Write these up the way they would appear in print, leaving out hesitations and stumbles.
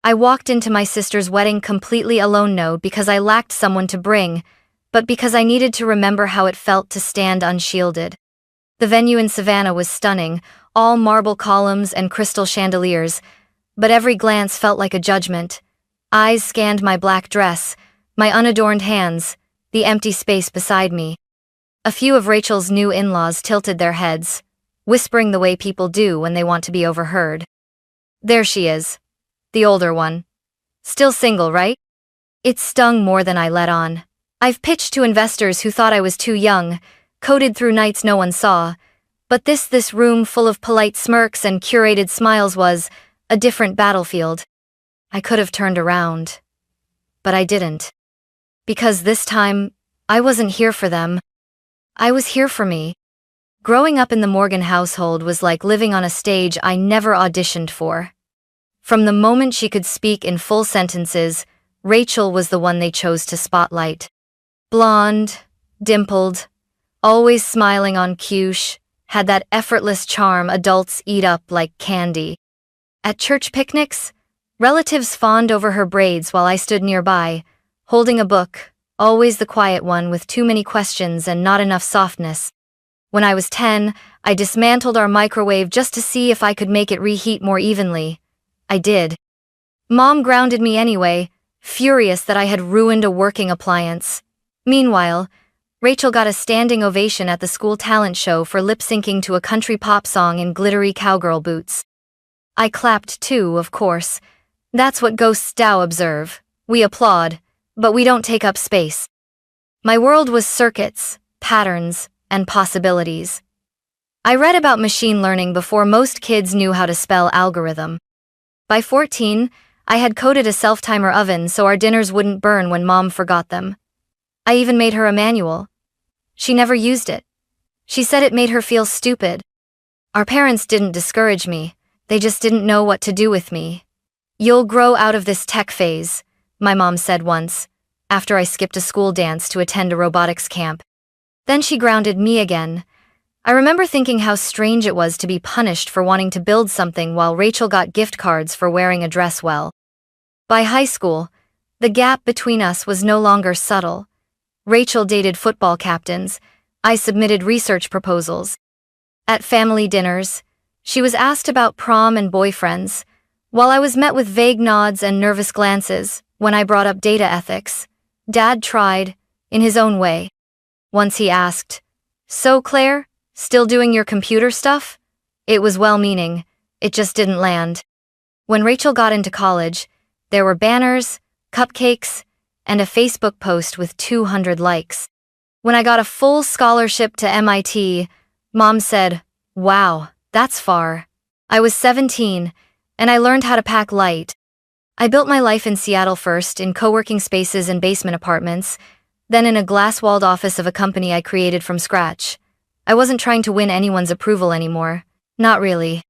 I walked into my sister's wedding completely alone, no because I lacked someone to bring, but because I needed to remember how it felt to stand unshielded. The venue in Savannah was stunning, all marble columns and crystal chandeliers, but every glance felt like a judgment. Eyes scanned my black dress, my unadorned hands, the empty space beside me. A few of Rachel's new in-laws tilted their heads, whispering the way people do when they want to be overheard. There she is. The older one. Still single, right? It stung more than I let on. I've pitched to investors who thought I was too young, coded through nights no one saw, but this room full of polite smirks and curated smiles was a different battlefield. I could have turned around. But I didn't. Because this time, I wasn't here for them. I was here for me. Growing up in the Morgan household was like living on a stage I never auditioned for. From the moment she could speak in full sentences, Rachel was the one they chose to spotlight. Blonde, dimpled, always smiling on cue, had that effortless charm adults eat up like candy. At church picnics, relatives fawned over her braids while I stood nearby, holding a book, always the quiet one with too many questions and not enough softness. When I was 10, I dismantled our microwave just to see if I could make it reheat more evenly. I did. Mom grounded me anyway, furious that I had ruined a working appliance. Meanwhile, Rachel got a standing ovation at the school talent show for lip-syncing to a country pop song in glittery cowgirl boots. I clapped too, of course. That's what ghosts do observe. We applaud, but we don't take up space. My world was circuits, patterns, and possibilities. I read about machine learning before most kids knew how to spell algorithm. By 14, I had coded a self-timer oven so our dinners wouldn't burn when Mom forgot them. I even made her a manual. She never used it. She said it made her feel stupid. Our parents didn't discourage me, they just didn't know what to do with me. You'll grow out of this tech phase, my mom said once, after I skipped a school dance to attend a robotics camp. Then she grounded me again. I remember thinking how strange it was to be punished for wanting to build something while Rachel got gift cards for wearing a dress well. By high school, the gap between us was no longer subtle. Rachel dated football captains, I submitted research proposals. At family dinners, she was asked about prom and boyfriends, while I was met with vague nods and nervous glances when I brought up data ethics. Dad tried, in his own way. Once he asked, "So Claire, still doing your computer stuff?" It was well-meaning, it just didn't land. When Rachel got into college, there were banners, cupcakes, and a Facebook post with 200 likes. When I got a full scholarship to MIT, Mom said, "Wow, that's far." I was 17, and I learned how to pack light. I built my life in Seattle first, in co-working spaces and basement apartments, then in a glass-walled office of a company I created from scratch. I wasn't trying to win anyone's approval anymore. Not really.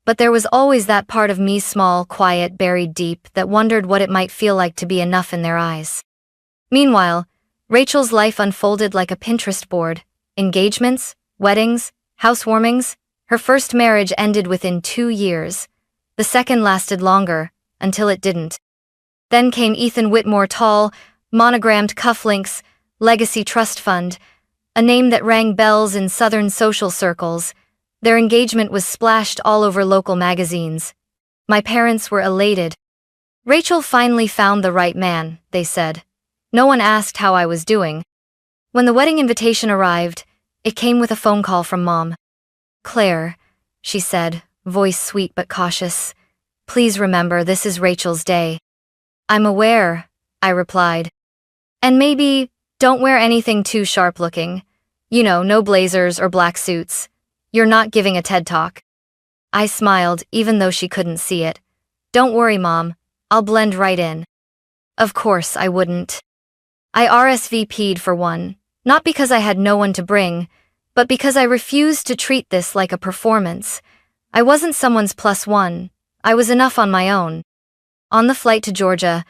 But there was always that part of me, small, quiet, buried deep, that wondered what it might feel like to be enough in their eyes. Meanwhile, Rachel's life unfolded like a Pinterest board. Engagements, weddings, housewarmings. Her first marriage ended within 2 years. The second lasted longer, until it didn't. Then came Ethan Whitmore, tall, monogrammed cufflinks, legacy trust fund, a name that rang bells in Southern social circles. Their engagement was splashed all over local magazines. My parents were elated. Rachel finally found the right man, they said. No one asked how I was doing. When the wedding invitation arrived, it came with a phone call from Mom. "Claire," she said, voice sweet but cautious, "please remember this is Rachel's day." "I'm aware," I replied. "And maybe, don't wear anything too sharp-looking. You know, no blazers or black suits. You're not giving a TED Talk." I smiled, even though she couldn't see it. "Don't worry, Mom. I'll blend right in." Of course I wouldn't. I RSVP'd for one, not because I had no one to bring, but because I refused to treat this like a performance. I wasn't someone's plus one. I was enough on my own. On the flight to Georgia,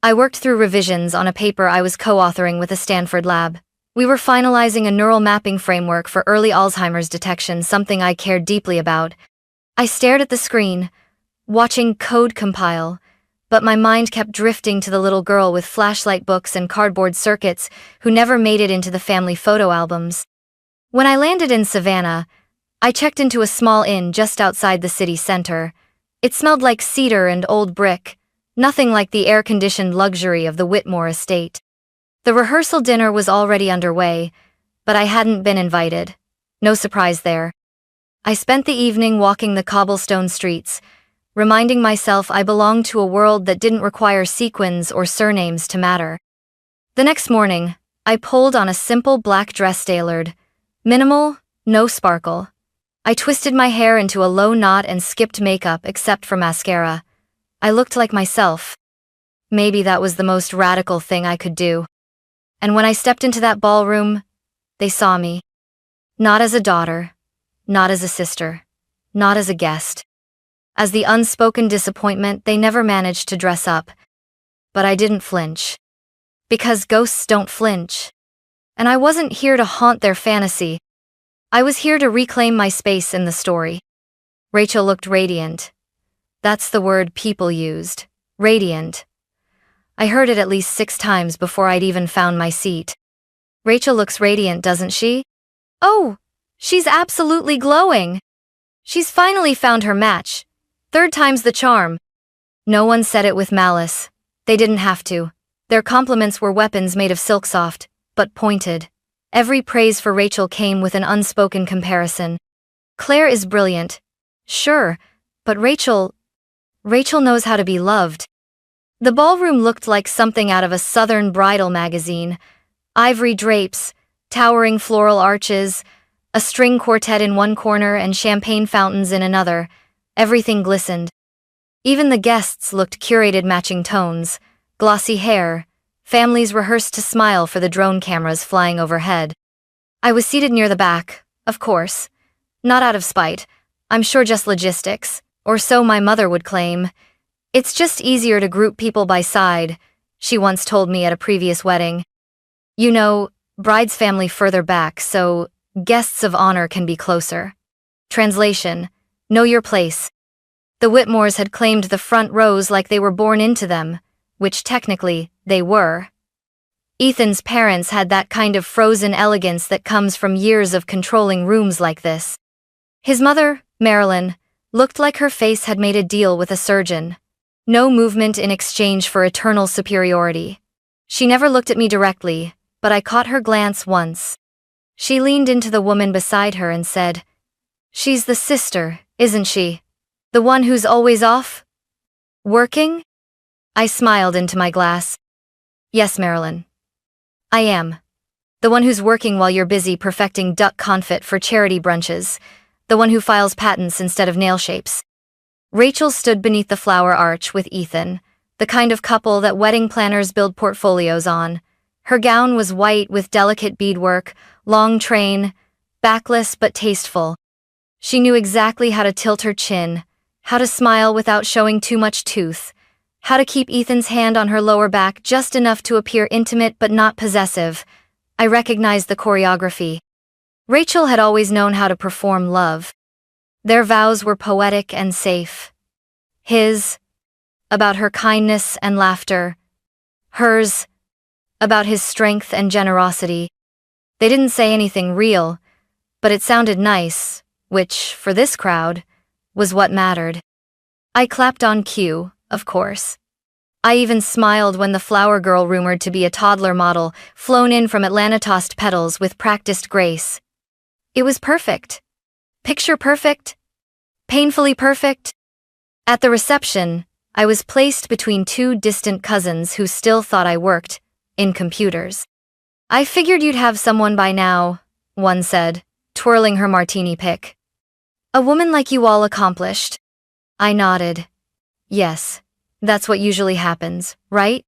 I worked through revisions on a paper I was co-authoring with a Stanford lab. We were finalizing a neural mapping framework for early Alzheimer's detection, something I cared deeply about. I stared at the screen, watching code compile, but my mind kept drifting to the little girl with flashlight books and cardboard circuits who never made it into the family photo albums. When I landed in Savannah, I checked into a small inn just outside the city center. It smelled like cedar and old brick, nothing like the air-conditioned luxury of the Whitmore estate. The rehearsal dinner was already underway, but I hadn't been invited. No surprise there. I spent the evening walking the cobblestone streets, reminding myself I belonged to a world that didn't require sequins or surnames to matter. The next morning, I pulled on a simple black dress tailored. Minimal, no sparkle. I twisted my hair into a low knot and skipped makeup except for mascara. I looked like myself. Maybe that was the most radical thing I could do. And when I stepped into that ballroom, they saw me. Not as a daughter, not as a sister, not as a guest. As the unspoken disappointment they never managed to dress up. But I didn't flinch. Because ghosts don't flinch. And I wasn't here to haunt their fantasy. I was here to reclaim my space in the story. Rachel looked radiant. That's the word people used. Radiant. I heard it at least 6 times before I'd even found my seat. Rachel looks radiant, doesn't she? Oh, she's absolutely glowing. She's finally found her match. 3rd time's the charm. No one said it with malice. They didn't have to. Their compliments were weapons made of silk soft, but pointed. Every praise for Rachel came with an unspoken comparison. Claire is brilliant. Sure, but Rachel knows how to be loved. The ballroom looked like something out of a Southern bridal magazine. Ivory drapes, towering floral arches, a string quartet in one corner and champagne fountains in another. Everything glistened. Even the guests looked curated, matching tones, glossy hair. Families rehearsed to smile for the drone cameras flying overhead. I was seated near the back, of course. Not out of spite. I'm sure just logistics, or so my mother would claim. It's just easier to group people by side, she once told me at a previous wedding. You know, bride's family further back, so guests of honor can be closer. Translation: know your place. The Whitmores had claimed the front rows like they were born into them, which technically, they were. Ethan's parents had that kind of frozen elegance that comes from years of controlling rooms like this. His mother, Marilyn, looked like her face had made a deal with a surgeon. No movement in exchange for eternal superiority. She never looked at me directly, but I caught her glance once. She leaned into the woman beside her and said, "She's the sister, isn't she? The one who's always off? Working?" I smiled into my glass. "Yes, Marilyn. I am. The one who's working while you're busy perfecting duck confit for charity brunches. The one who files patents instead of nail shapes." Rachel stood beneath the flower arch with Ethan, the kind of couple that wedding planners build portfolios on. Her gown was white with delicate beadwork, long train, backless but tasteful. She knew exactly how to tilt her chin, how to smile without showing too much tooth, how to keep Ethan's hand on her lower back just enough to appear intimate but not possessive. I recognized the choreography. Rachel had always known how to perform love. Their vows were poetic and safe. His, about her kindness and laughter. Hers, about his strength and generosity. They didn't say anything real, but it sounded nice, which, for this crowd, was what mattered. I clapped on cue, of course. I even smiled when the flower girl, rumored to be a toddler model, flown in from Atlanta, tossed petals with practiced grace. It was perfect. Picture perfect. Painfully perfect. At the reception, I was placed between 2 distant cousins who still thought I worked in computers. "I figured you'd have someone by now," one said, twirling her martini pick. "A woman like you all accomplished." I nodded. Yes, that's what usually happens, right?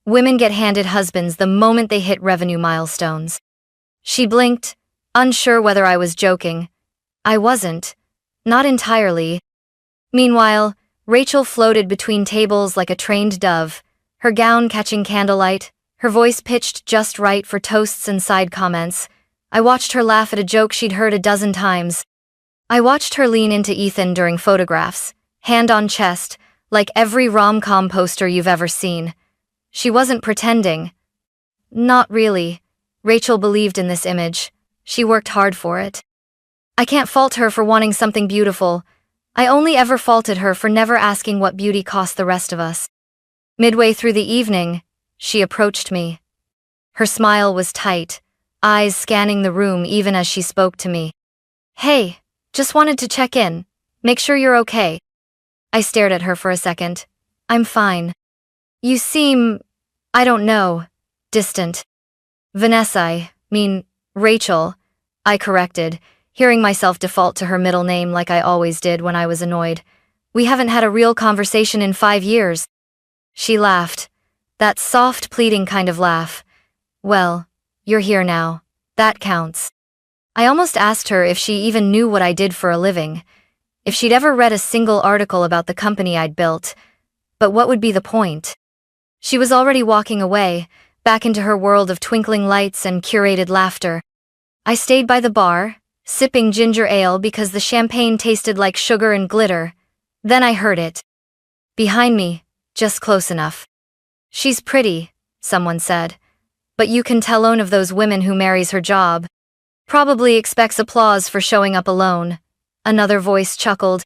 Women get handed husbands the moment they hit revenue milestones. She blinked, unsure whether I was joking. I wasn't. Not entirely. Meanwhile, Rachel floated between tables like a trained dove, her gown catching candlelight, her voice pitched just right for toasts and side comments. I watched her laugh at a joke she'd heard a dozen times. I watched her lean into Ethan during photographs, hand on chest, like every rom-com poster you've ever seen. She wasn't pretending. Not really. Rachel believed in this image. She worked hard for it. I can't fault her for wanting something beautiful. I only ever faulted her for never asking what beauty cost the rest of us. Midway through the evening, she approached me. Her smile was tight, eyes scanning the room even as she spoke to me. Hey, just wanted to check in. Make sure you're okay. I stared at her for a second. I'm fine. You seem, I don't know, distant. Rachel, I corrected, hearing myself default to her middle name like I always did when I was annoyed. We haven't had a real conversation in 5 years. She laughed. That soft, pleading kind of laugh. Well, you're here now. That counts. I almost asked her if she even knew what I did for a living, if she'd ever read a single article about the company I'd built. But what would be the point? She was already walking away, back into her world of twinkling lights and curated laughter. I stayed by the bar, sipping ginger ale because the champagne tasted like sugar and glitter. Then I heard it. Behind me, just close enough. She's pretty, someone said. But you can tell one of those women who marries her job. Probably expects applause for showing up alone. Another voice chuckled.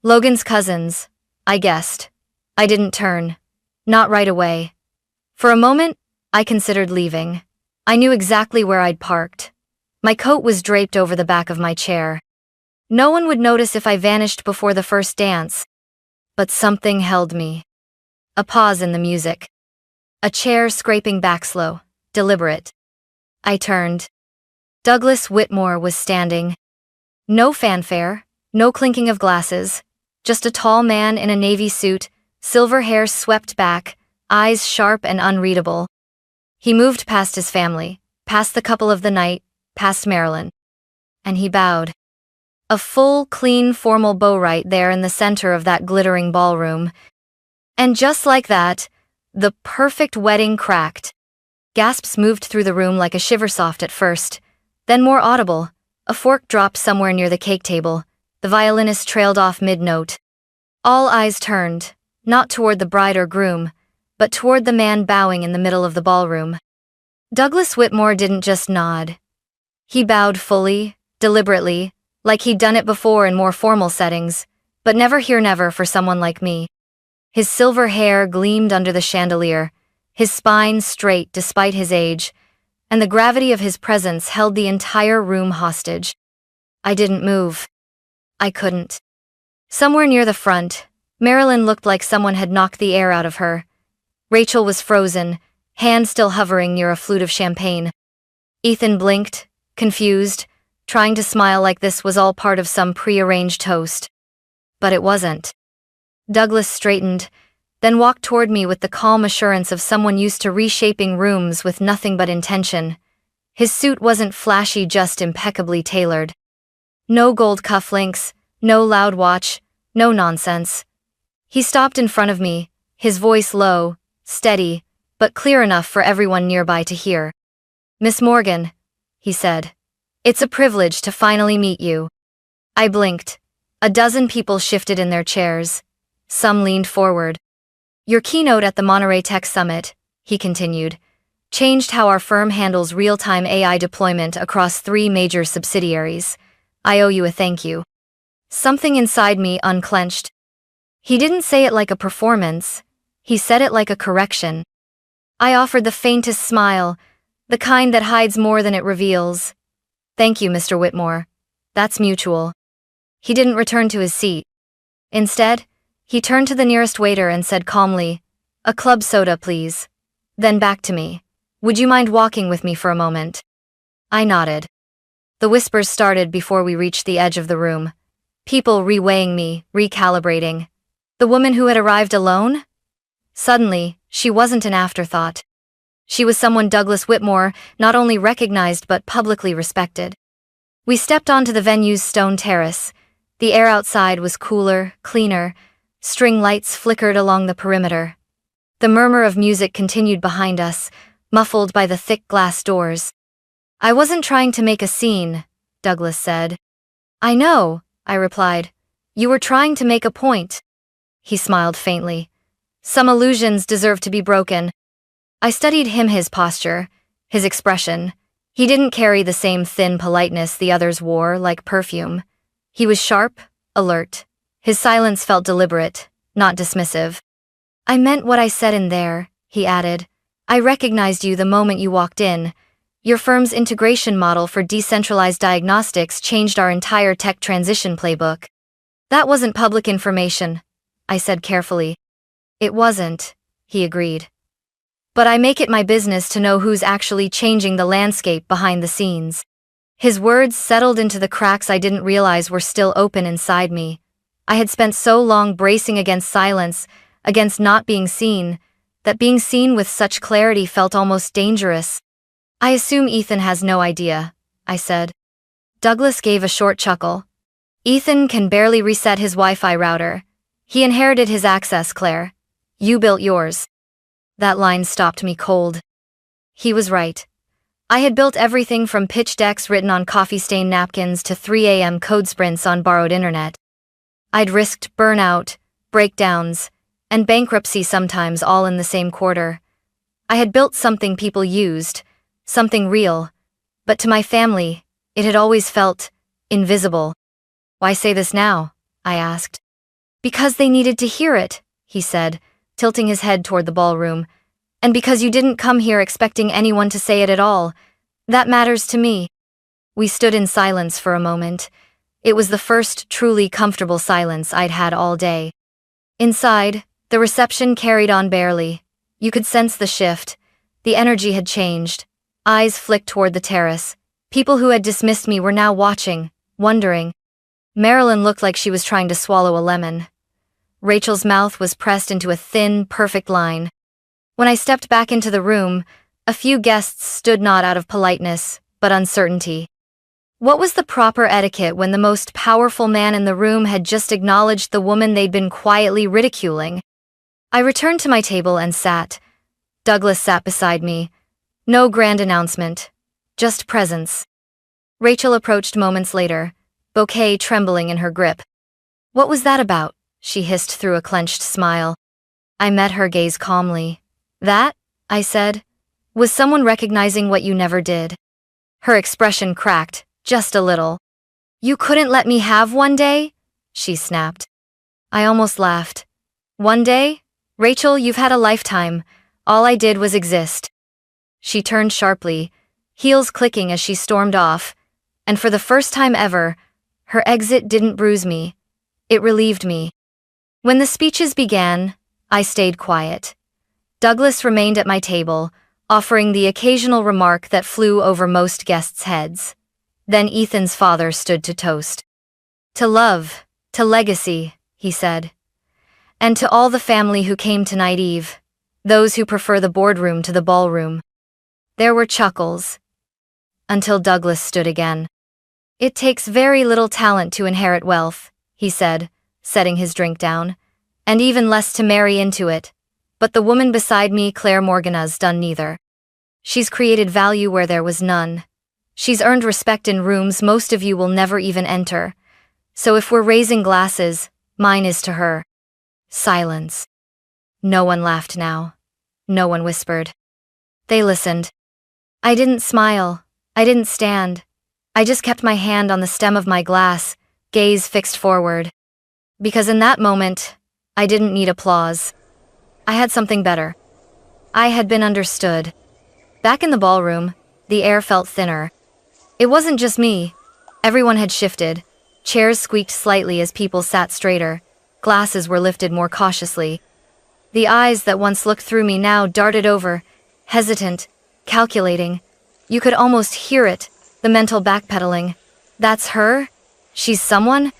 Logan's cousins, I guessed. I didn't turn. Not right away. For a moment, I considered leaving. I knew exactly where I'd parked. My coat was draped over the back of my chair. No one would notice if I vanished before the first dance. But something held me. A pause in the music. A chair scraping back slow, deliberate. I turned. Douglas Whitmore was standing. No fanfare, no clinking of glasses, just a tall man in a navy suit, silver hair swept back, eyes sharp and unreadable. He moved past his family, past the couple of the night, past Marilyn. And he bowed. A full, clean, formal bow right there in the center of that glittering ballroom. And just like that, the perfect wedding cracked. Gasps moved through the room like a shiversoft at first, then more audible. A fork dropped somewhere near the cake table. The violinist trailed off mid-note. All eyes turned, not toward the bride or groom, but toward the man bowing in the middle of the ballroom. Douglas Whitmore didn't just nod. He bowed fully, deliberately, like he'd done it before in more formal settings, but never for someone like me. His silver hair gleamed under the chandelier, his spine straight despite his age, and the gravity of his presence held the entire room hostage. I didn't move. I couldn't. Somewhere near the front, Marilyn looked like someone had knocked the air out of her. Rachel was frozen, hand still hovering near a flute of champagne. Ethan blinked, confused, trying to smile like this was all part of some pre-arranged toast. But it wasn't. Douglas straightened, then walked toward me with the calm assurance of someone used to reshaping rooms with nothing but intention. His suit wasn't flashy, just impeccably tailored. No gold cufflinks, no loud watch, no nonsense. He stopped in front of me, his voice low, steady, but clear enough for everyone nearby to hear. Miss Morgan, he said. It's a privilege to finally meet you. I blinked. A dozen people shifted in their chairs. Some leaned forward. Your keynote at the Monterey Tech Summit, he continued, changed how our firm handles real-time AI deployment across 3 major subsidiaries. I owe you a thank you. Something inside me unclenched. He didn't say it like a performance. He said it like a correction. I offered the faintest smile, the kind that hides more than it reveals. Thank you, Mr. Whitmore. That's mutual. He didn't return to his seat. Instead, he turned to the nearest waiter and said calmly, "A club soda, please." Then back to me. "Would you mind walking with me for a moment?" I nodded. The whispers started before we reached the edge of the room. People reweighing me, recalibrating. The woman who had arrived alone? Suddenly, she wasn't an afterthought. She was someone Douglas Whitmore not only recognized but publicly respected. We stepped onto the venue's stone terrace. The air outside was cooler, cleaner. String lights flickered along the perimeter. The murmur of music continued behind us, muffled by the thick glass doors. I wasn't trying to make a scene, Douglas said. I know, I replied. You were trying to make a point. He smiled faintly. Some illusions deserve to be broken. I studied his posture, his expression. He didn't carry the same thin politeness the others wore, like perfume. He was sharp, alert. His silence felt deliberate, not dismissive. I meant what I said in there, he added. I recognized you the moment you walked in. Your firm's integration model for decentralized diagnostics changed our entire tech transition playbook. That wasn't public information, I said carefully. It wasn't, he agreed. But I make it my business to know who's actually changing the landscape behind the scenes. His words settled into the cracks I didn't realize were still open inside me. I had spent so long bracing against silence, against not being seen, that being seen with such clarity felt almost dangerous. I assume Ethan has no idea, I said. Douglas gave a short chuckle. Ethan can barely reset his Wi-Fi router. He inherited his access, Claire. You built yours. That line stopped me cold. He was right. I had built everything from pitch decks written on coffee-stained napkins to 3 a.m. code sprints on borrowed internet. I'd risked burnout, breakdowns, and bankruptcy sometimes all in the same quarter. I had built something people used, something real, but to my family, it had always felt invisible. Why say this now? I asked. Because they needed to hear it, he said, tilting his head toward the ballroom. And because you didn't come here expecting anyone to say it at all. That matters to me. We stood in silence for a moment. It was the first truly comfortable silence I'd had all day. Inside, the reception carried on barely. You could sense the shift. The energy had changed. Eyes flicked toward the terrace. People who had dismissed me were now watching, wondering. Marilyn looked like she was trying to swallow a lemon. Rachel's mouth was pressed into a thin, perfect line. When I stepped back into the room, a few guests stood not out of politeness, but uncertainty. What was the proper etiquette when the most powerful man in the room had just acknowledged the woman they'd been quietly ridiculing? I returned to my table and sat. Douglas sat beside me. No grand announcement, just presence. Rachel approached moments later, bouquet trembling in her grip. What was that about? She hissed through a clenched smile. I met her gaze calmly. That, I said, was someone recognizing what you never did. Her expression cracked, just a little. You couldn't let me have one day? She snapped. I almost laughed. One day? Rachel, you've had a lifetime. All I did was exist. She turned sharply, heels clicking as she stormed off, and for the first time ever, her exit didn't bruise me. It relieved me. When the speeches began, I stayed quiet. Douglas remained at my table, offering the occasional remark that flew over most guests' heads. Then Ethan's father stood to toast. To love, to legacy, he said. And to all the family who came tonight Eve, those who prefer the boardroom to the ballroom. There were chuckles. Until Douglas stood again. It takes very little talent to inherit wealth, he said, setting his drink down, and even less to marry into it. But the woman beside me, Claire Morgan's done neither. She's created value where there was none. She's earned respect in rooms most of you will never even enter. So if we're raising glasses, mine is to her. Silence. No one laughed now. No one whispered. They listened. I didn't smile. I didn't stand. I just kept my hand on the stem of my glass, gaze fixed forward. Because in that moment, I didn't need applause. I had something better. I had been understood. Back in the ballroom, the air felt thinner. It wasn't just me. Everyone had shifted. Chairs squeaked slightly as people sat straighter. Glasses were lifted more cautiously. The eyes that once looked through me now darted over, hesitant, calculating. You could almost hear it, the mental backpedaling. That's her? She's someone?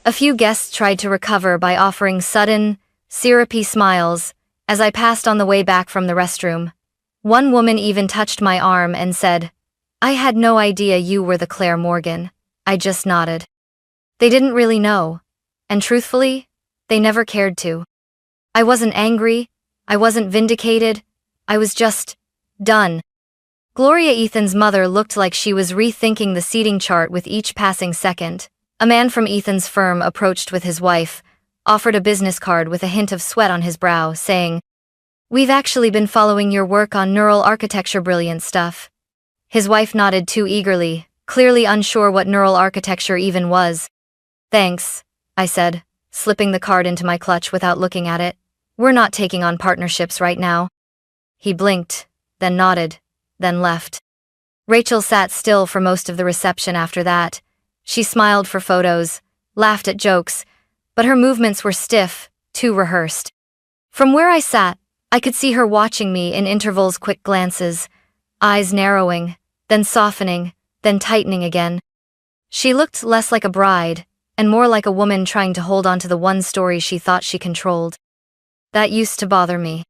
A few guests tried to recover by offering sudden, syrupy smiles as I passed on the way back from the restroom. One woman even touched my arm and said, I had no idea you were the Claire Morgan. I just nodded. They didn't really know. And truthfully, they never cared to. I wasn't angry. I wasn't vindicated. I was just done. Gloria Ethan's mother looked like she was rethinking the seating chart with each passing second. A man from Ethan's firm approached with his wife, offered a business card with a hint of sweat on his brow, saying, "We've actually been following your work on neural architecture, brilliant stuff." His wife nodded too eagerly, clearly unsure what neural architecture even was. "Thanks," I said, slipping the card into my clutch without looking at it. "We're not taking on partnerships right now." He blinked, then nodded, then left. Rachel sat still for most of the reception after that. She smiled for photos, laughed at jokes, but her movements were stiff, too rehearsed. From where I sat, I could see her watching me in intervals, quick glances, eyes narrowing, then softening, then tightening again. She looked less like a bride, and more like a woman trying to hold on to the one story she thought she controlled. That used to bother me.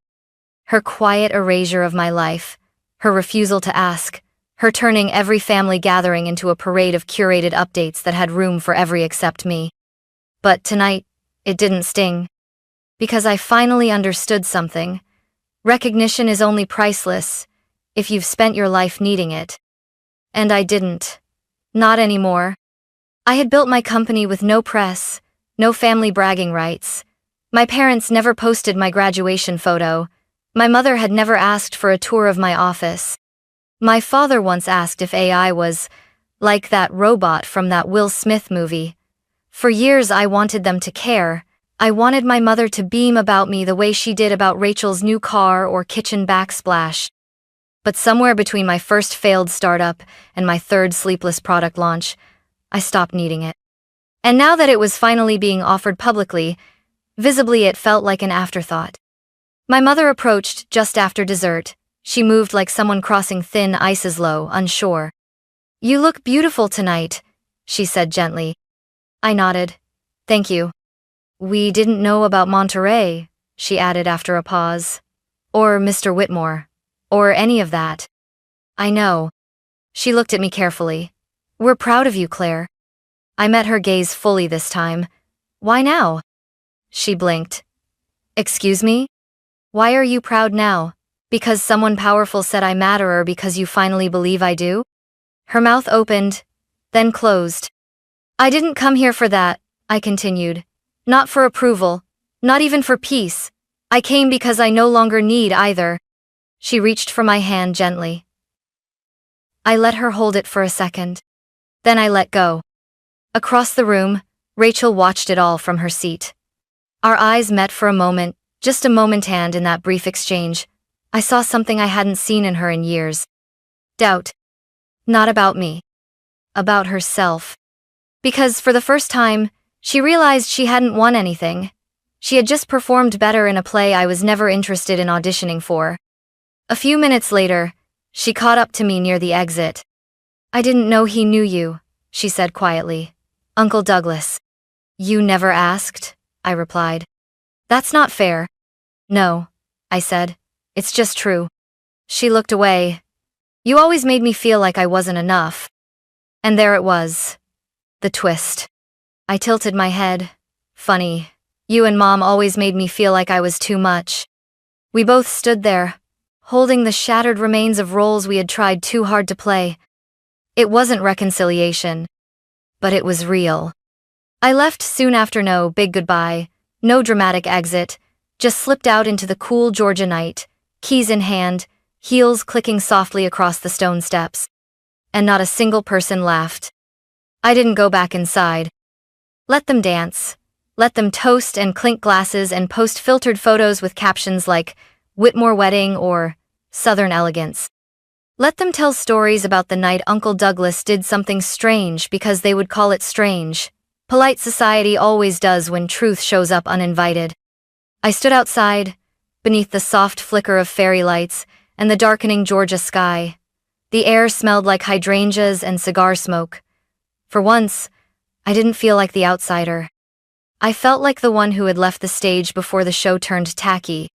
Her quiet erasure of my life, her refusal to ask, her turning every family gathering into a parade of curated updates that had room for every except me. But tonight, it didn't sting. Because I finally understood something. Recognition is only priceless if you've spent your life needing it. And I didn't. Not anymore. I had built my company with no press, no family bragging rights. My parents never posted my graduation photo. My mother had never asked for a tour of my office. My father once asked if AI was like that robot from that Will Smith movie. For years I wanted them to care. I wanted my mother to beam about me the way she did about Rachel's new car or kitchen backsplash. But somewhere between my first failed startup and my third sleepless product launch, I stopped needing it. And now that it was finally being offered publicly, visibly it felt like an afterthought. My mother approached just after dessert. She moved like someone crossing thin ices, low, unsure. "You look beautiful tonight," she said gently. I nodded. "Thank you." "We didn't know about Monterey," she added after a pause. "Or Mr. Whitmore. Or any of that." "I know." She looked at me carefully. "We're proud of you, Claire." I met her gaze fully this time. "Why now?" She blinked. "Excuse me? Why are you proud now? Because someone powerful said I matter, or because you finally believe I do?" Her mouth opened, then closed. "I didn't come here for that," I continued. "Not for approval, not even for peace. I came because I no longer need either." She reached for my hand gently. I let her hold it for a second. Then I let go. Across the room, Rachel watched it all from her seat. Our eyes met for a moment, just a moment, and in that brief exchange, I saw something I hadn't seen in her in years. Doubt. Not about me. About herself. Because for the first time, she realized she hadn't won anything. She had just performed better in a play I was never interested in auditioning for. A few minutes later, she caught up to me near the exit. "I didn't know he knew you," she said quietly. "Uncle Douglas." "You never asked," I replied. "That's not fair." "No," I said. "It's just true." She looked away. "You always made me feel like I wasn't enough." And there it was. The twist. I tilted my head. "Funny. You and Mom always made me feel like I was too much." We both stood there, holding the shattered remains of roles we had tried too hard to play. It wasn't reconciliation, but it was real. I left soon after, no big goodbye, no dramatic exit, just slipped out into the cool Georgia night, keys in hand, heels clicking softly across the stone steps. And not a single person laughed. I didn't go back inside. Let them dance. Let them toast and clink glasses and post filtered photos with captions like Whitmore Wedding or Southern Elegance. Let them tell stories about the night Uncle Douglas did something strange because they would call it strange. Polite society always does when truth shows up uninvited. I stood outside, beneath the soft flicker of fairy lights and the darkening Georgia sky. The air smelled like hydrangeas and cigar smoke. For once, I didn't feel like the outsider. I felt like the one who had left the stage before the show turned tacky.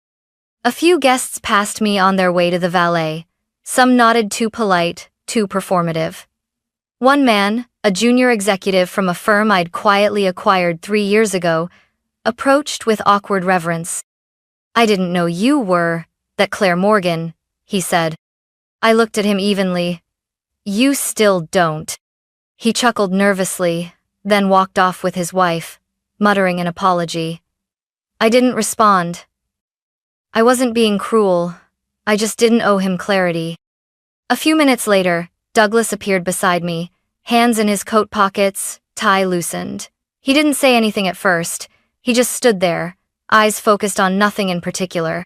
A few guests passed me on their way to the valet. Some nodded, too polite, too performative. One man, a junior executive from a firm I'd quietly acquired 3 years ago, approached with awkward reverence. "I didn't know you were that Claire Morgan," he said. I looked at him evenly. "You still don't." He chuckled nervously, then walked off with his wife, muttering an apology. I didn't respond. I wasn't being cruel. I just didn't owe him clarity. A few minutes later, Douglas appeared beside me, hands in his coat pockets, tie loosened. He didn't say anything at first. He just stood there, eyes focused on nothing in particular.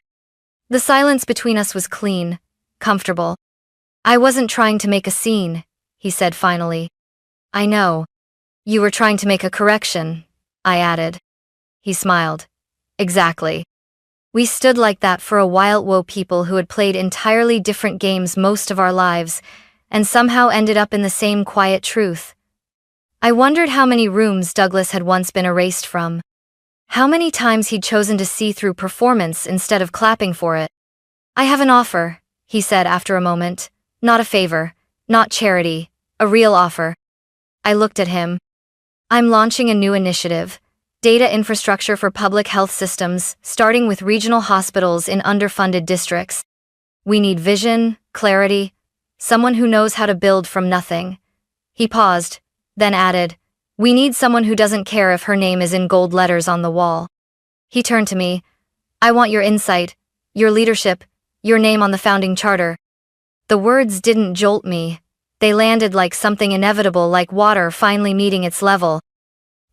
The silence between us was clean, comfortable. I wasn't trying to make a scene, he said finally. I know. You were trying to make a correction, I added. He smiled. Exactly. We stood like that for a while, people who had played entirely different games most of our lives, and somehow ended up in the same quiet truth. I wondered how many rooms Douglas had once been erased from. How many times he'd chosen to see through performance instead of clapping for it. I have an offer, he said after a moment. Not a favor, not charity, a real offer. I looked at him. I'm launching a new initiative. Data infrastructure for public health systems, starting with regional hospitals in underfunded districts. We need vision, clarity, someone who knows how to build from nothing. He paused, then added, we need someone who doesn't care if her name is in gold letters on the wall. He turned to me. I want your insight, your leadership, your name on the founding charter. The words didn't jolt me. They landed like something inevitable, like water finally meeting its level.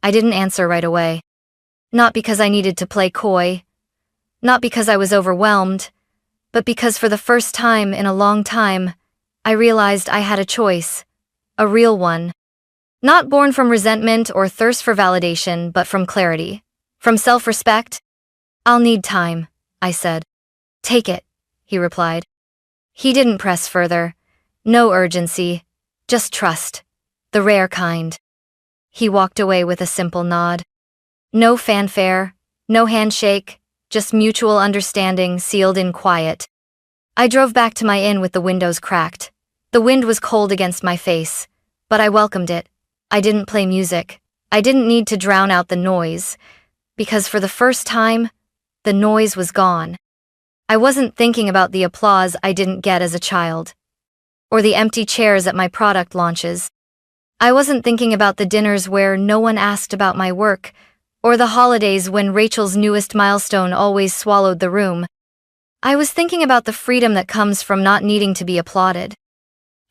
I didn't answer right away. Not because I needed to play coy. Not because I was overwhelmed. But because for the first time in a long time, I realized I had a choice. A real one. Not born from resentment or thirst for validation, but from clarity. From self-respect. I'll need time, I said. Take it, he replied. He didn't press further. No urgency. Just trust. The rare kind. He walked away with a simple nod. No fanfare, no handshake, just mutual understanding sealed in quiet. I drove back to my inn with the windows cracked. The wind was cold against my face, but I welcomed it. I didn't play music. I didn't need to drown out the noise, because for the first time, the noise was gone. I wasn't thinking about the applause I didn't get as a child, or the empty chairs at my product launches. I wasn't thinking about the dinners where no one asked about my work, or the holidays when Rachel's newest milestone always swallowed the room. I was thinking about the freedom that comes from not needing to be applauded.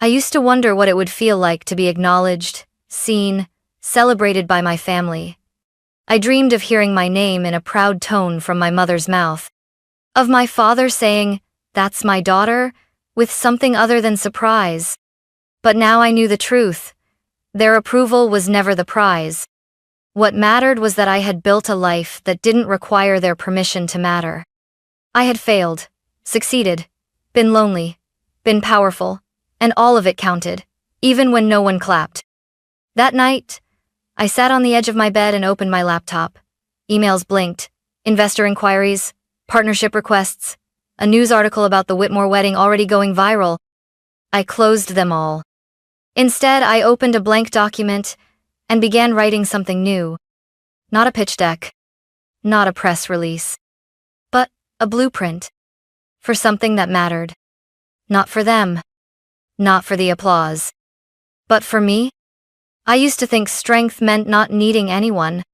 I used to wonder what it would feel like to be acknowledged, seen, celebrated by my family. I dreamed of hearing my name in a proud tone from my mother's mouth. Of my father saying, "That's my daughter," with something other than surprise. But now I knew the truth. Their approval was never the prize. What mattered was that I had built a life that didn't require their permission to matter. I had failed, succeeded, been lonely, been powerful, and all of it counted, even when no one clapped. That night, I sat on the edge of my bed and opened my laptop. Emails blinked, investor inquiries, partnership requests, a news article about the Whitmore wedding already going viral. I closed them all. Instead, I opened a blank document and began writing something new. Not a pitch deck, not a press release, but a blueprint for something that mattered. Not for them, not for the applause, but for me. I used to think strength meant not needing anyone.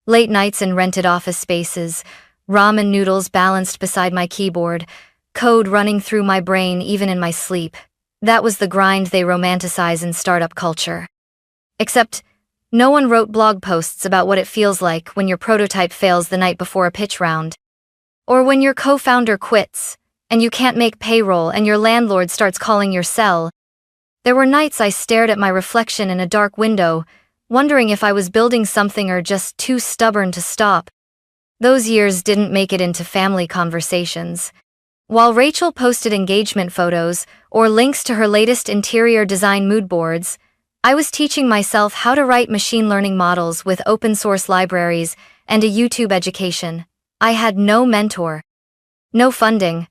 Late nights in rented office spaces, ramen noodles balanced beside my keyboard, code running through my brain even in my sleep. That was the grind they romanticize in startup culture. Except, no one wrote blog posts about what it feels like when your prototype fails the night before a pitch round. Or when your co-founder quits, and you can't make payroll and your landlord starts calling your cell. There were nights I stared at my reflection in a dark window, wondering if I was building something or just too stubborn to stop. Those years didn't make it into family conversations. While Rachel posted engagement photos or links to her latest interior design mood boards, I was teaching myself how to write machine learning models with open source libraries and a YouTube education. I had no mentor, no funding,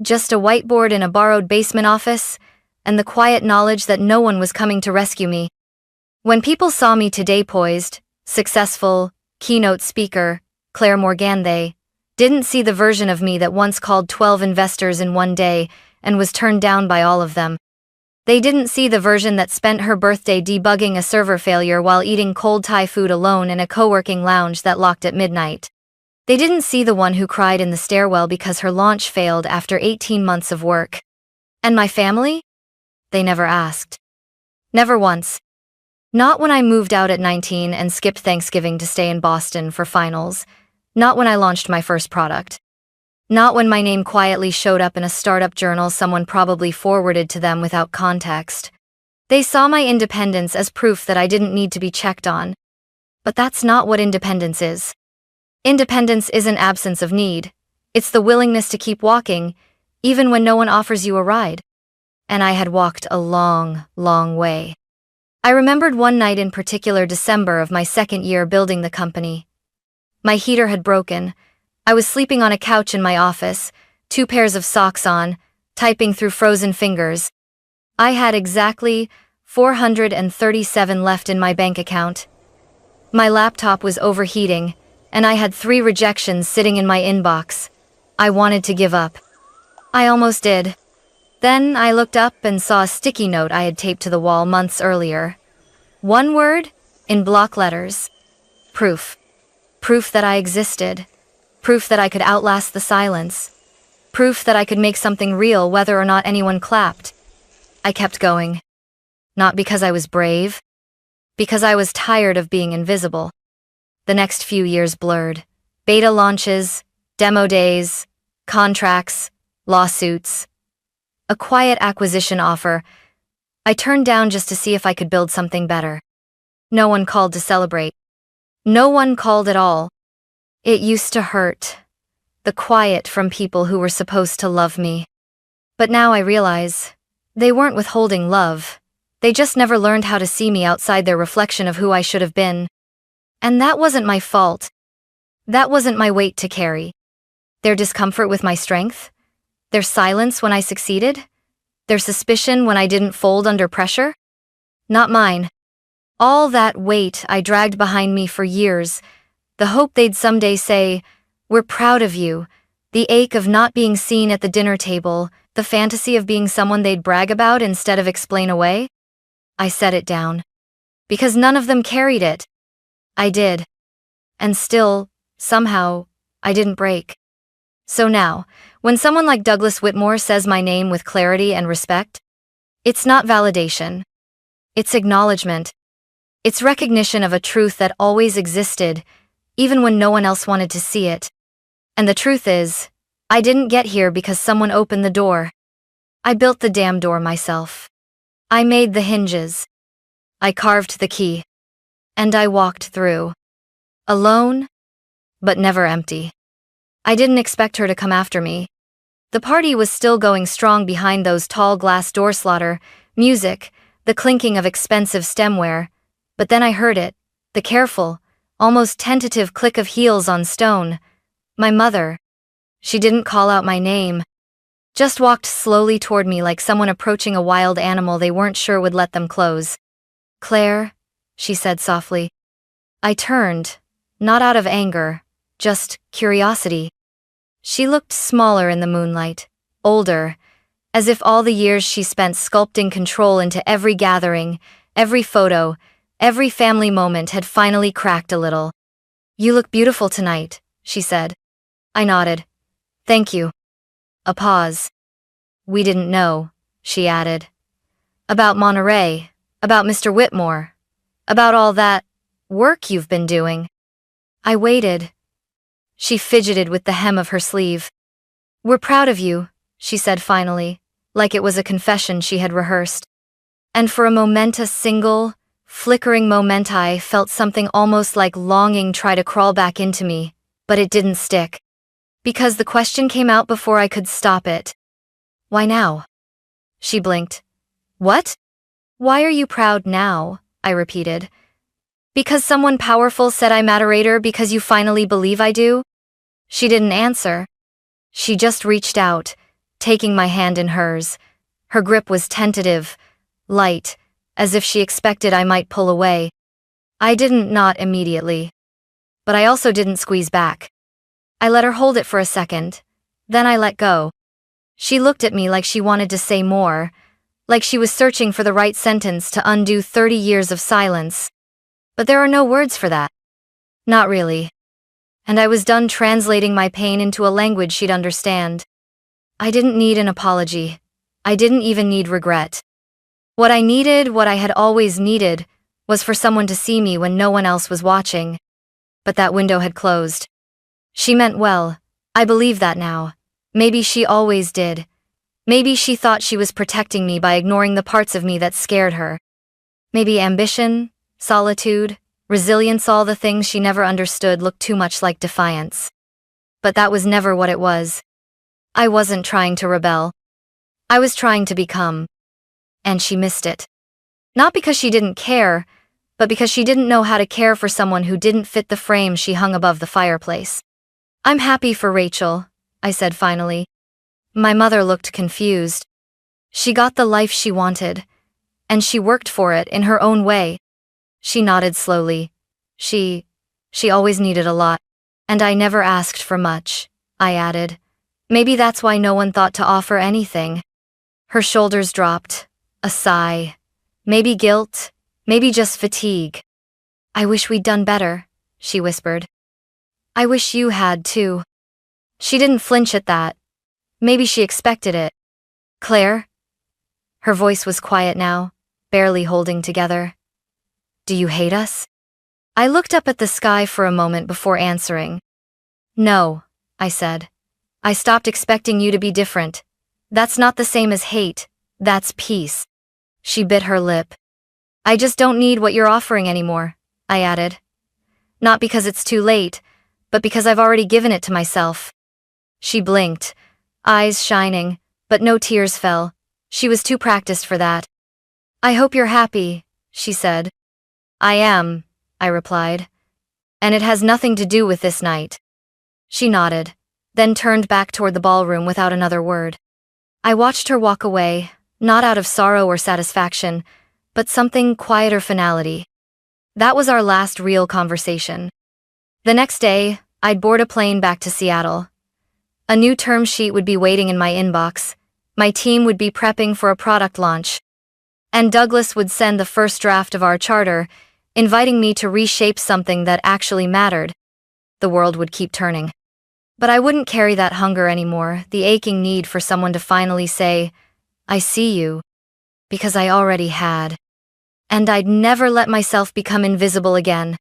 just a whiteboard in a borrowed basement office, and the quiet knowledge that no one was coming to rescue me. When people saw me today poised, successful, keynote speaker, Claire Morgan, they didn't see the version of me that once called 12 investors in one day and was turned down by all of them. They didn't see the version that spent her birthday debugging a server failure while eating cold Thai food alone in a co-working lounge that locked at midnight. They didn't see the one who cried in the stairwell because her launch failed after 18 months of work. And my family? They never asked. Never once. Not when I moved out at 19 and skipped Thanksgiving to stay in Boston for finals. Not when I launched my first product. Not when my name quietly showed up in a startup journal someone probably forwarded to them without context. They saw my independence as proof that I didn't need to be checked on. But that's not what independence is. Independence isn't absence of need. It's the willingness to keep walking, even when no one offers you a ride. And I had walked a long, long way. I remembered one night in particular, December of my second year building the company. My heater had broken. I was sleeping on a couch in my office, 2 pairs of socks on, typing through frozen fingers. I had exactly $437 left in my bank account. My laptop was overheating, and I had 3 rejections sitting in my inbox. I wanted to give up. I almost did. Then I looked up and saw a sticky note I had taped to the wall months earlier. One word, in block letters. Proof. Proof that I existed. Proof that I could outlast the silence. Proof that I could make something real whether or not anyone clapped. I kept going. Not because I was brave. Because I was tired of being invisible. The next few years blurred. Beta launches, demo days, contracts, lawsuits. A quiet acquisition offer. I turned down just to see if I could build something better. No one called to celebrate. No one called at all. It used to hurt. The quiet from people who were supposed to love me. But now I realize, they weren't withholding love. They just never learned how to see me outside their reflection of who I should have been. And that wasn't my fault. That wasn't my weight to carry. Their discomfort with my strength? Their silence when I succeeded? Their suspicion when I didn't fold under pressure? Not mine. All that weight I dragged behind me for years, the hope they'd someday say, "We're proud of you," the ache of not being seen at the dinner table, the fantasy of being someone they'd brag about instead of explain away. I set it down. Because none of them carried it. I did. And still, somehow, I didn't break. So now, when someone like Douglas Whitmore says my name with clarity and respect, it's not validation. It's acknowledgement. It's recognition of a truth that always existed, even when no one else wanted to see it. And the truth is, I didn't get here because someone opened the door. I built the damn door myself. I made the hinges. I carved the key. And I walked through. Alone, but never empty. I didn't expect her to come after me. The party was still going strong behind those tall glass doors. Slaughter, music, the clinking of expensive stemware. But then I heard it, the careful, almost tentative click of heels on stone. My mother. She didn't call out my name. Just walked slowly toward me like someone approaching a wild animal they weren't sure would let them close. "Claire," she said softly. I turned, not out of anger, just curiosity. She looked smaller in the moonlight, older, as if all the years she spent sculpting control into every gathering, every photo, every family moment had finally cracked a little. "You look beautiful tonight," she said. I nodded. "Thank you." A pause. "We didn't know," she added. "About Monterey, about Mr. Whitmore, about all that work you've been doing." I waited. She fidgeted with the hem of her sleeve. "We're proud of you," she said finally, like it was a confession she had rehearsed. And for a moment, a single, flickering moment, I felt something almost like longing try to crawl back into me, but it didn't stick. Because the question came out before I could stop it. "Why now?" She blinked. "What? Why are you proud now?" I repeated. "Because someone powerful said I matter, because you finally believe I do?" She didn't answer. She just reached out, taking my hand in hers. Her grip was tentative, light, as if she expected I might pull away. I didn't nod immediately. But I also didn't squeeze back. I let her hold it for a second. Then I let go. She looked at me like she wanted to say more, like she was searching for the right sentence to undo 30 years of silence. But there are no words for that. Not really. and I was done translating my pain into a language she'd understand. I didn't need an apology. I didn't even need regret. What I needed, what I had always needed, was for someone to see me when no one else was watching. But that window had closed. She meant well. I believe that now. Maybe she always did. Maybe she thought she was protecting me by ignoring the parts of me that scared her. Maybe ambition, solitude, resilience, all the things she never understood looked too much like defiance. But that was never what it was. I wasn't trying to rebel. I was trying to become. And she missed it. Not because she didn't care, but because she didn't know how to care for someone who didn't fit the frame she hung above the fireplace. "I'm happy for Rachel," I said finally. My mother looked confused. She got the life she wanted, and she worked for it in her own way. She nodded slowly. She always needed a lot, and I never asked for much, I added. Maybe that's why no one thought to offer anything. Her shoulders dropped. A sigh. Maybe guilt, maybe just fatigue. "I wish we'd done better," she whispered. "I wish you had too." She didn't flinch at that. Maybe she expected it. "Claire?" Her voice was quiet now, barely holding together. "Do you hate us?" I looked up at the sky for a moment before answering. "No," I said. "I stopped expecting you to be different. That's not the same as hate, that's peace." She bit her lip. "I just don't need what you're offering anymore," I added. "Not because it's too late, but because I've already given it to myself." She blinked, eyes shining, but no tears fell. She was too practiced for that. "I hope you're happy," she said. "I am," I replied. "And it has nothing to do with this night." She nodded, then turned back toward the ballroom without another word. I watched her walk away, not out of sorrow or satisfaction, but something quieter finality. That was our last real conversation. The next day, I'd board a plane back to Seattle. A new term sheet would be waiting in my inbox, my team would be prepping for a product launch, and Douglas would send the first draft of our charter, inviting me to reshape something that actually mattered. The world would keep turning. But I wouldn't carry that hunger anymore, the aching need for someone to finally say, "I see you," because I already had. And I'd never let myself become invisible again.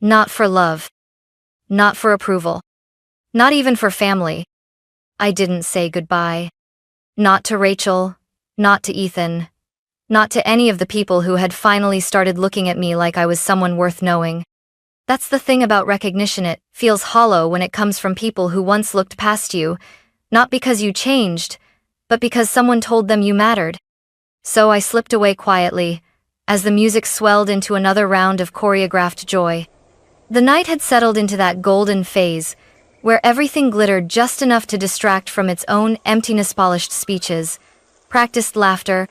Not for love. Not for approval. Not even for family. I didn't say goodbye. Not to Rachel, not to Ethan, not to any of the people who had finally started looking at me like I was someone worth knowing. That's the thing about recognition, it feels hollow when it comes from people who once looked past you, not because you changed, but because someone told them you mattered. So I slipped away quietly, as the music swelled into another round of choreographed joy. The night had settled into that golden phase, where everything glittered just enough to distract from its own emptiness. Polished speeches, practiced laughter,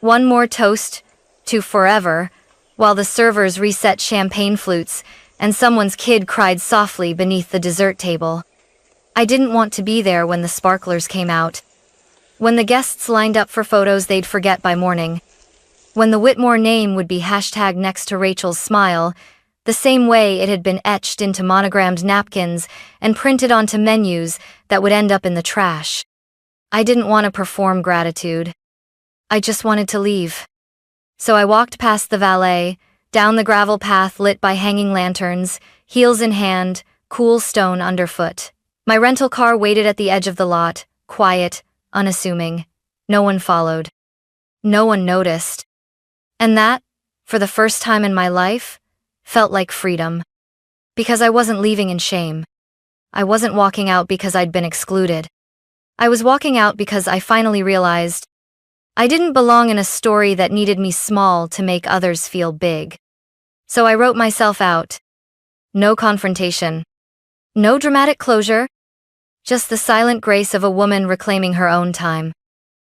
one more toast to forever, while the servers reset champagne flutes and someone's kid cried softly beneath the dessert table. I didn't want to be there when the sparklers came out. When the guests lined up for photos they'd forget by morning. When the Whitmore name would be hashtagged next to Rachel's smile, the same way it had been etched into monogrammed napkins and printed onto menus that would end up in the trash. I didn't want to perform gratitude. I just wanted to leave. So I walked past the valet, down the gravel path lit by hanging lanterns, heels in hand, cool stone underfoot. My rental car waited at the edge of the lot, quiet, unassuming. No one followed. No one noticed. And that, for the first time in my life, felt like freedom. Because I wasn't leaving in shame. I wasn't walking out because I'd been excluded. I was walking out because I finally realized I didn't belong in a story that needed me small to make others feel big. So I wrote myself out. No confrontation. No dramatic closure. Just the silent grace of a woman reclaiming her own time.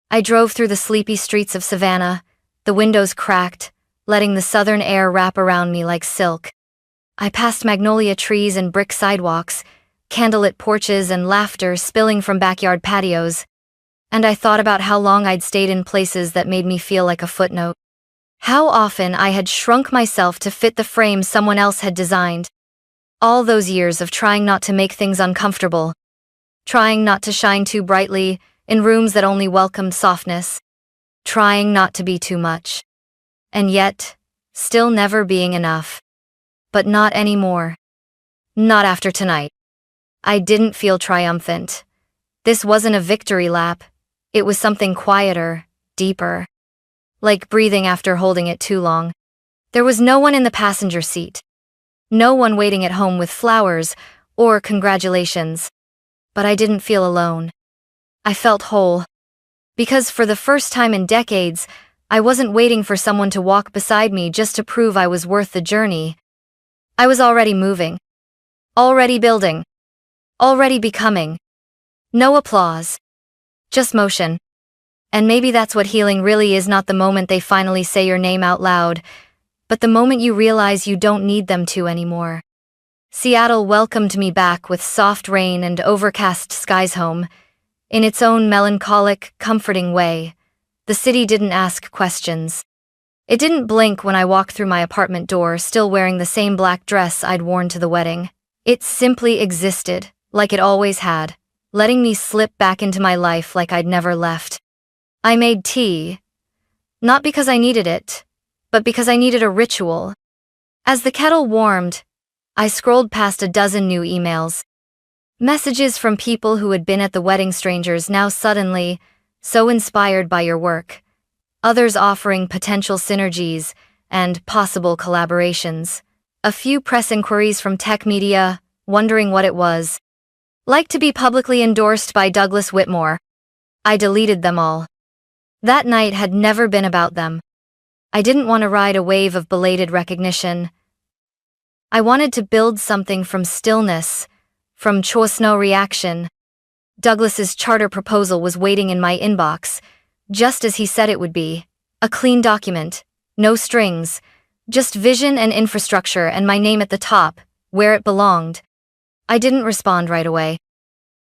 I drove through the sleepy streets of Savannah, the windows cracked, letting the southern air wrap around me like silk. I passed magnolia trees and brick sidewalks, candlelit porches and laughter spilling from backyard patios. And I thought about how long I'd stayed in places that made me feel like a footnote. How often I had shrunk myself to fit the frame someone else had designed. All those years of trying not to make things uncomfortable, trying not to shine too brightly in rooms that only welcomed softness, trying not to be too much. And yet, still never being enough. But not anymore. Not after tonight. I didn't feel triumphant. This wasn't a victory lap. It was something quieter, deeper. Like breathing after holding it too long. There was no one in the passenger seat. No one waiting at home with flowers or congratulations. But I didn't feel alone. I felt whole. Because for the first time in decades, I wasn't waiting for someone to walk beside me just to prove I was worth the journey. I was already moving. Already building. Already becoming. No applause. Just motion. And maybe that's what healing really is, not the moment they finally say your name out loud, but the moment you realize you don't need them to anymore. Seattle welcomed me back with soft rain and overcast skies home. In its own melancholic, comforting way, the city didn't ask questions. It didn't blink when I walked through my apartment door, still wearing the same black dress I'd worn to the wedding. It simply existed, like it always had, letting me slip back into my life like I'd never left. I made tea. Not because I needed it, but because I needed a ritual. As the kettle warmed, I scrolled past a dozen new emails. Messages from people who had been at the wedding, strangers now suddenly so inspired by your work. Others offering potential synergies and possible collaborations. A few press inquiries from tech media, wondering what it was. Like to be publicly endorsed by Douglas Whitmore. I deleted them all. That night had never been about them. I didn't want to ride a wave of belated recognition. I wanted to build something from stillness, from no reaction. Douglas's charter proposal was waiting in my inbox, just as he said it would be. A clean document, no strings, just vision and infrastructure and my name at the top, where it belonged. I didn't respond right away.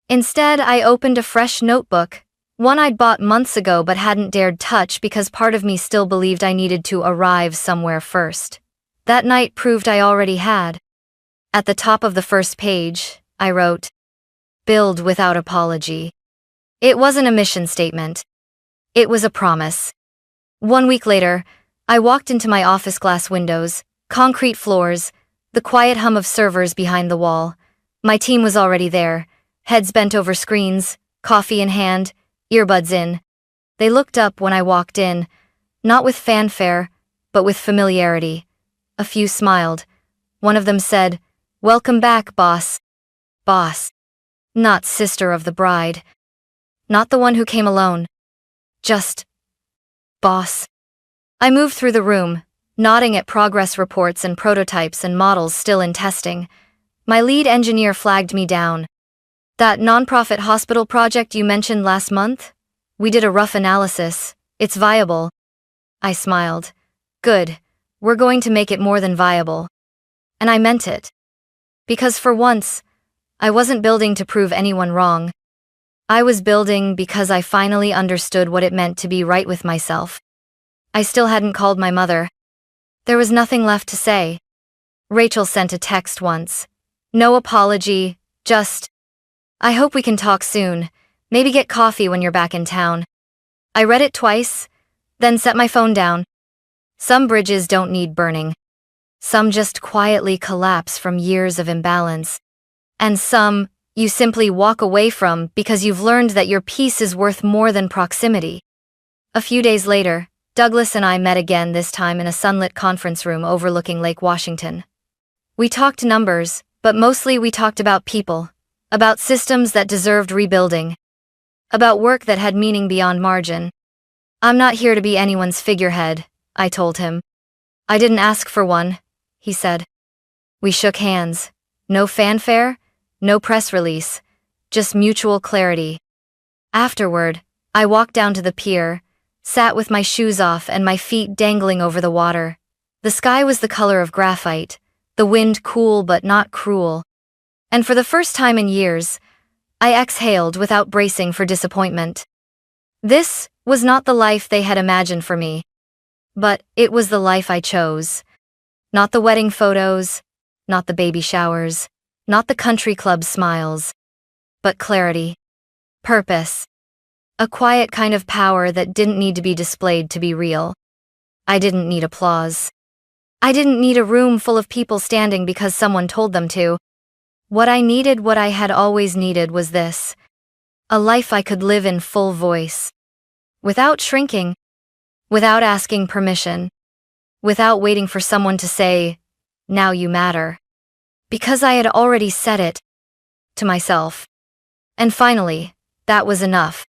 Instead, I opened a fresh notebook, one I'd bought months ago but hadn't dared touch because part of me still believed I needed to arrive somewhere first. That night proved I already had. At the top of the first page, I wrote, "Build without apology." It wasn't a mission statement. It was a promise. 1 week later, I walked into my office, glass windows, concrete floors, the quiet hum of servers behind the wall. My team was already there, heads bent over screens, coffee in hand, earbuds in. They looked up when I walked in, not with fanfare, but with familiarity. A few smiled. One of them said, "Welcome back, boss." Boss. Not sister of the bride. Not the one who came alone. Just boss. I moved through the room, nodding at progress reports and prototypes and models still in testing. My lead engineer flagged me down. "That nonprofit hospital project you mentioned last month? We did a rough analysis. It's viable." I smiled. "Good. We're going to make it more than viable." And I meant it. Because for once, I wasn't building to prove anyone wrong. I was building because I finally understood what it meant to be right with myself. I still hadn't called my mother. There was nothing left to say. Rachel sent a text once. No apology, just, "I hope we can talk soon, maybe get coffee when you're back in town." I read it twice, then set my phone down. Some bridges don't need burning. Some just quietly collapse from years of imbalance. And some, you simply walk away from because you've learned that your peace is worth more than proximity. A few days later, Douglas and I met again, this time in a sunlit conference room overlooking Lake Washington. We talked numbers, but mostly we talked about people, about systems that deserved rebuilding, about work that had meaning beyond margin. "I'm not here to be anyone's figurehead," I told him. "I didn't ask for one," he said. We shook hands. No fanfare, no press release, just mutual clarity. Afterward, I walked down to the pier, sat with my shoes off and my feet dangling over the water. The sky was the color of graphite, the wind cool but not cruel. And for the first time in years, I exhaled without bracing for disappointment. This was not the life they had imagined for me. But it was the life I chose. Not the wedding photos, not the baby showers, not the country club smiles, but clarity, purpose, a quiet kind of power that didn't need to be displayed to be real. I didn't need applause. I didn't need a room full of people standing because someone told them to. What I needed, what I had always needed, was this: a life I could live in full voice, without shrinking, without asking permission, without waiting for someone to say, "Now you matter," because I had already said it to myself. And finally, that was enough.